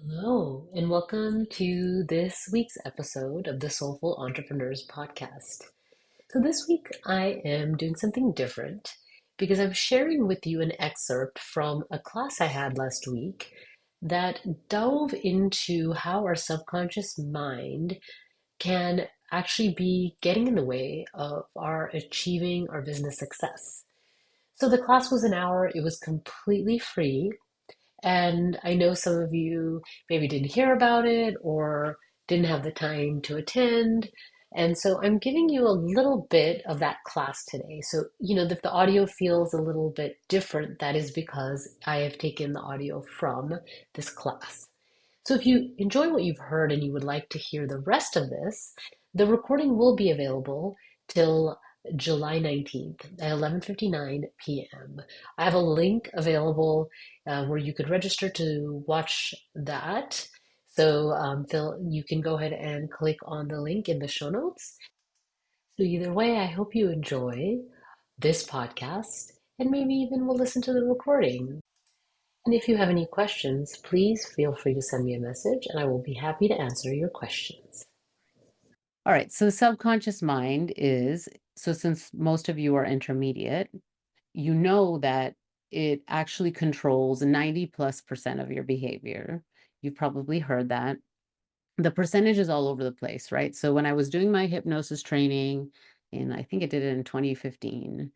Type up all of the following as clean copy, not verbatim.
Hello, and welcome to this week's episode of the Soulful Entrepreneurs Podcast. So, this week I am doing something different because I'm sharing with you an excerpt from a class I had last week that dove into how our subconscious mind can actually be getting in the way of our achieving our business success. So, the class was an hour, it was completely free. And I know some of you maybe didn't hear about it or didn't have the time to attend. And so I'm giving you a little bit of that class today. So, if the audio feels a little bit different, that is because I have taken the audio from this class. So if you enjoy what you've heard and you would like to hear the rest of this, the recording will be available till July 19th at 11:59 p.m. I have a link available where you could register to watch that. So Phil, you can go ahead and click on the link in the show notes. So either way, I hope you enjoy this podcast and maybe even will listen to the recording. And if you have any questions, please feel free to send me a message and I will be happy to answer your questions. All right, so the subconscious mind is, so since most of you are intermediate, you know that it actually controls 90+% of your behavior. You've probably heard that. The percentage is all over the place, right? So when I was doing my hypnosis training, and I think I did it in 2015,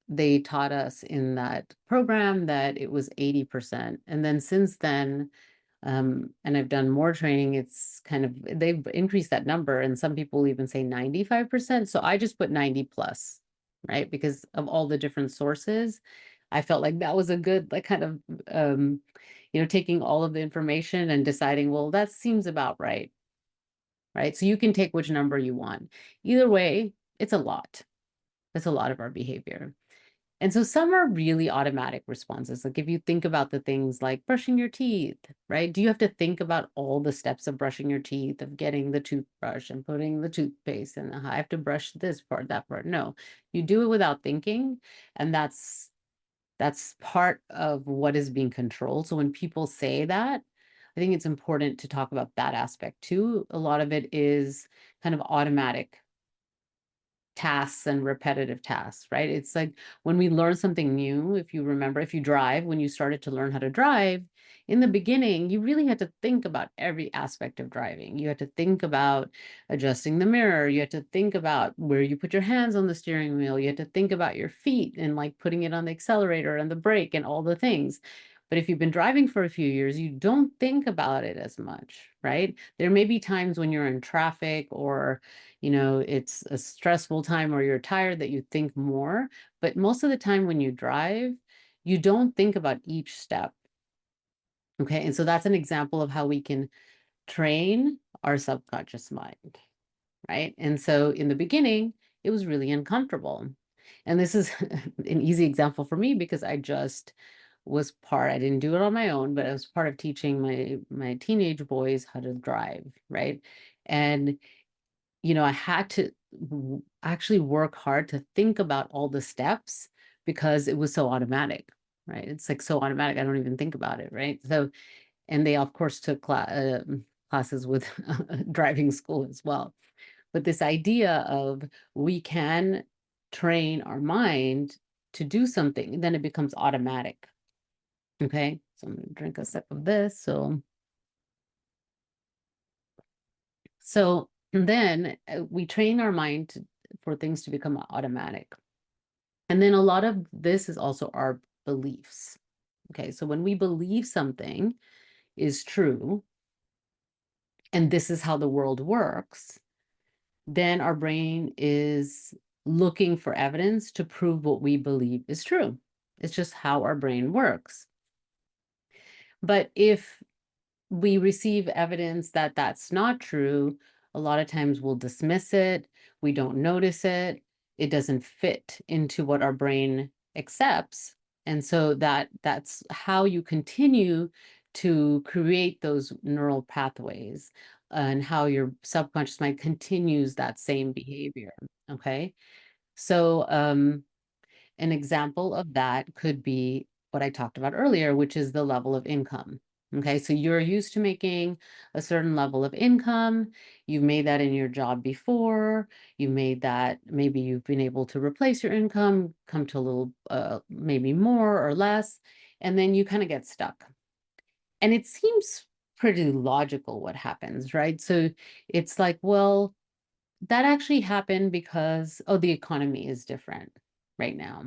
they taught us in that program that it was 80%. And then since then, and I've done more training, it's kind of, they've increased that number, and some people even say 95%. So I just put 90 plus, right? Because of all the different sources, I felt like that was a good, like, kind of, taking all of the information and deciding, well, that seems about right, right? So you can take which number you want. Either way, it's a lot. It's a lot of our behavior. And so some are really automatic responses. Like if you think about the things like brushing your teeth, right? Do you have to think about all the steps of brushing your teeth, of getting the toothbrush and putting the toothpaste and I have to brush this part, that part? No, you do it without thinking. And that's part of what is being controlled. So when people say that, I think it's important to talk about that aspect too. A lot of it is kind of automatic tasks and repetitive tasks, right? It's like when we learn something new, if you remember, if you drive, when you started to learn how to drive, in the beginning, you really had to think about every aspect of driving. You had to think about adjusting the mirror. You had to think about where you put your hands on the steering wheel. You had to think about your feet and like putting it on the accelerator and the brake and all the things. But if you've been driving for a few years, you don't think about it as much, right? There may be times when you're in traffic or it's a stressful time or you're tired that you think more. But most of the time when you drive, you don't think about each step. Okay. And so that's an example of how we can train our subconscious mind. Right. And so in the beginning, it was really uncomfortable. And this is an easy example for me because I didn't do it on my own, but I was part of teaching my teenage boys how to drive. Right. And I had to actually work hard to think about all the steps because it was so automatic, right? It's like so automatic. I don't even think about it, right? So, and they of course took classes with driving school as well. But this idea of we can train our mind to do something, then it becomes automatic. Okay, so I'm going to drink a sip of this. So then we train our mind for things to become automatic. And then a lot of this is also our beliefs. Okay, so when we believe something is true, and this is how the world works, then our brain is looking for evidence to prove what we believe is true. It's just how our brain works. But if we receive evidence that that's not true, a lot of times we'll dismiss it, we don't notice it, it doesn't fit into what our brain accepts. And so that's how you continue to create those neural pathways and how your subconscious mind continues that same behavior. Okay. So an example of that could be what I talked about earlier, which is the level of income. Okay, so you're used to making a certain level of income. You've made that in your job before. You made that, maybe you've been able to replace your income, come to a little, maybe more or less, and then you kind of get stuck. And it seems pretty logical what happens, right? So it's like, well, that actually happened because, oh, the economy is different right now.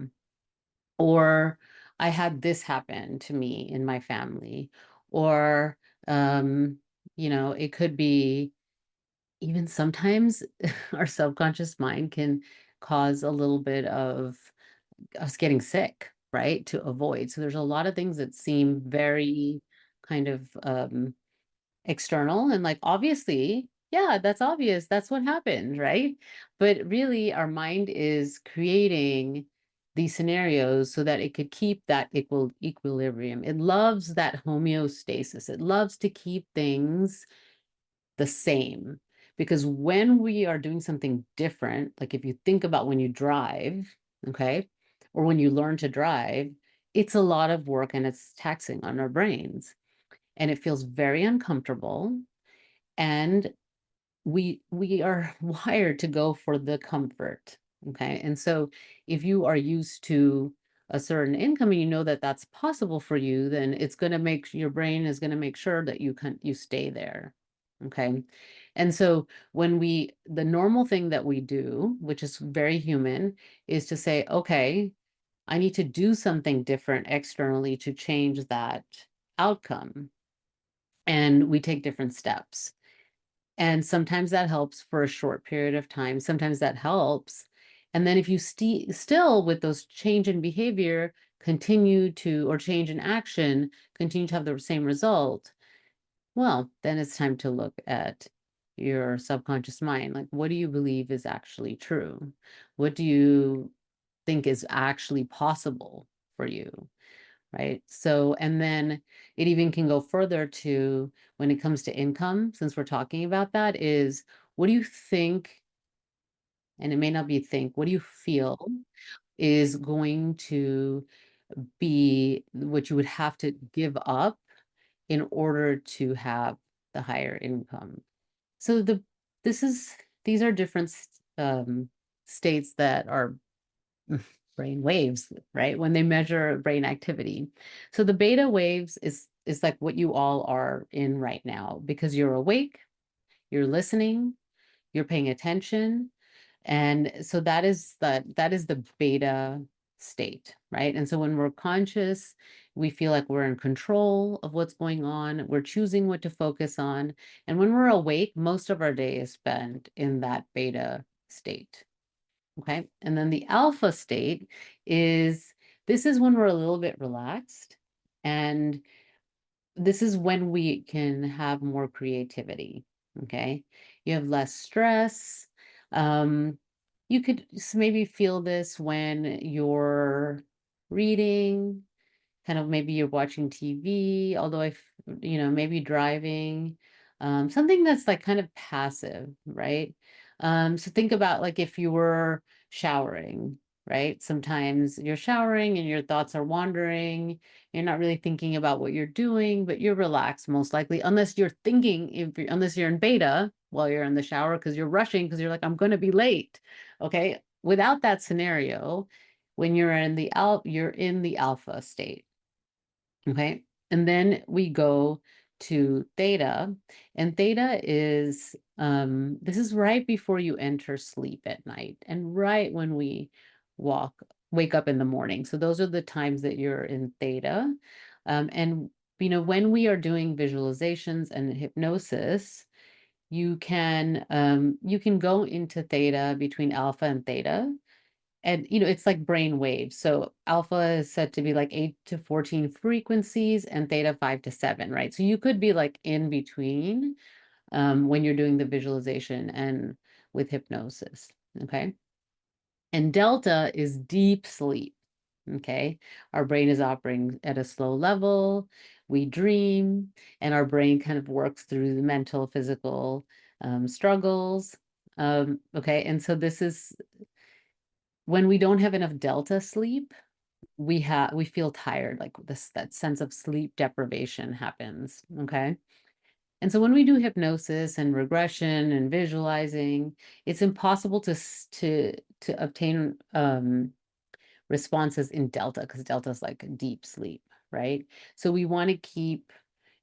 Or I had this happen to me in my family. Or, um, it could be even sometimes our subconscious mind can cause a little bit of us getting sick, right? To avoid. So there's a lot of things that seem very kind of external and like, obviously, yeah, that's obvious, that's what happened, right? But really our mind is creating these scenarios so that it could keep that equilibrium. It loves that homeostasis. It loves to keep things the same, because when we are doing something different, like if you think about when you drive, okay, or when you learn to drive, it's a lot of work and it's taxing on our brains, and it feels very uncomfortable, and we are wired to go for the comfort. Okay, and so if you are used to a certain income and you know that that's possible for you, then it's going to make your brain is going to make sure that you stay there. Okay, and so when we the normal thing that we do, which is very human, is to say, okay, I need to do something different externally to change that outcome, and we take different steps. And sometimes that helps for a short period of time. Sometimes that helps. And then if you still with those change in behavior, continue to, or change in action, continue to have the same result, well, then it's time to look at your subconscious mind. Like, what do you believe is actually true? What do you think is actually possible for you? Right? So, and then it even can go further to when it comes to income, since we're talking about that, is what do you think, and it may not be think, what do you feel is going to be what you would have to give up in order to have the higher income? So this is these are different states that are brain waves, right? When they measure brain activity. So the beta waves is like what you all are in right now, because you're awake, you're listening, you're paying attention. And so that is the beta state, right? And so when we're conscious, we feel like we're in control of what's going on. We're choosing what to focus on. And when we're awake, most of our day is spent in that beta state. Okay. And then the alpha state is this is when we're a little bit relaxed. And this is when we can have more creativity. Okay. You have less stress. Um, you could maybe feel this when you're reading, kind of maybe you're watching TV, although maybe driving, something that's like kind of passive, right? So think about like if you were showering, right? Sometimes you're showering and your thoughts are wandering. You're not really thinking about what you're doing, but you're relaxed most likely, unless you're thinking, unless you're in beta while you're in the shower because you're rushing because you're like, I'm going to be late. Okay. Without that scenario, when you're in the alpha state. Okay. And then we go to theta, and theta is this is right before you enter sleep at night and right when we wake up in the morning. So those are the times that you're in theta. And when we are doing visualizations and hypnosis, you can go into theta between alpha and theta, and it's like brain waves. So alpha is said to be like 8 to 14 frequencies and theta 5 to 7, right? So you could be like in between when you're doing the visualization and with hypnosis. Okay. And delta is deep sleep. Okay. Our brain is operating at a slow level. We dream, and our brain kind of works through the mental, physical struggles. Okay. And so this is when we don't have enough delta sleep. we feel tired, like that sense of sleep deprivation happens. Okay. And so when we do hypnosis and regression and visualizing, it's impossible to obtain responses in delta, because delta is like deep sleep, right? So we want to keep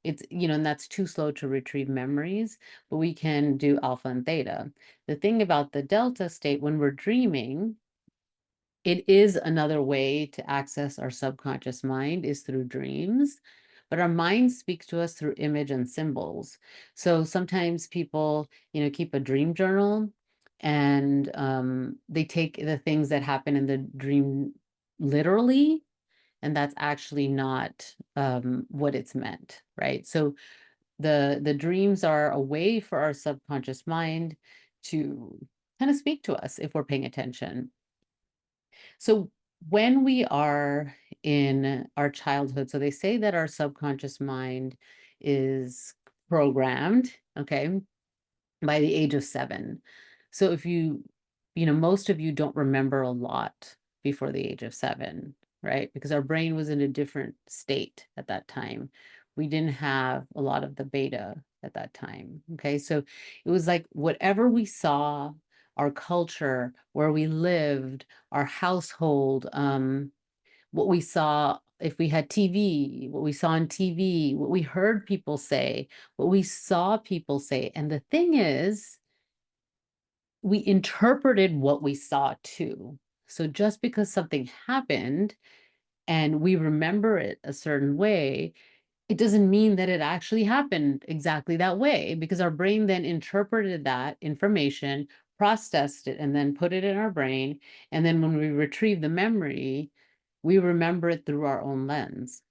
it's, and that's too slow to retrieve memories, but we can do alpha and theta. The thing about the delta state, when we're dreaming, it is another way to access our subconscious mind is through dreams, but our mind speaks to us through image and symbols. So sometimes people, keep a dream journal, and they take the things that happen in the dream literally, and that's actually not what it's meant, right? So the dreams are a way for our subconscious mind to kind of speak to us if we're paying attention. So when we are in our childhood, so they say that our subconscious mind is programmed, okay, by the age of 7. So if most of you don't remember a lot before the age of 7, right? Because our brain was in a different state at that time. We didn't have a lot of the beta at that time. Okay. So it was like whatever we saw, our culture, where we lived, our household, what we saw, if we had TV, what we saw on TV, what we heard people say, what we saw people say. And the thing is, we interpreted what we saw too. So just because something happened and we remember it a certain way, it doesn't mean that it actually happened exactly that way, because our brain then interpreted that information, processed it, and then put it in our brain. And then when we retrieve the memory, we remember it through our own lens.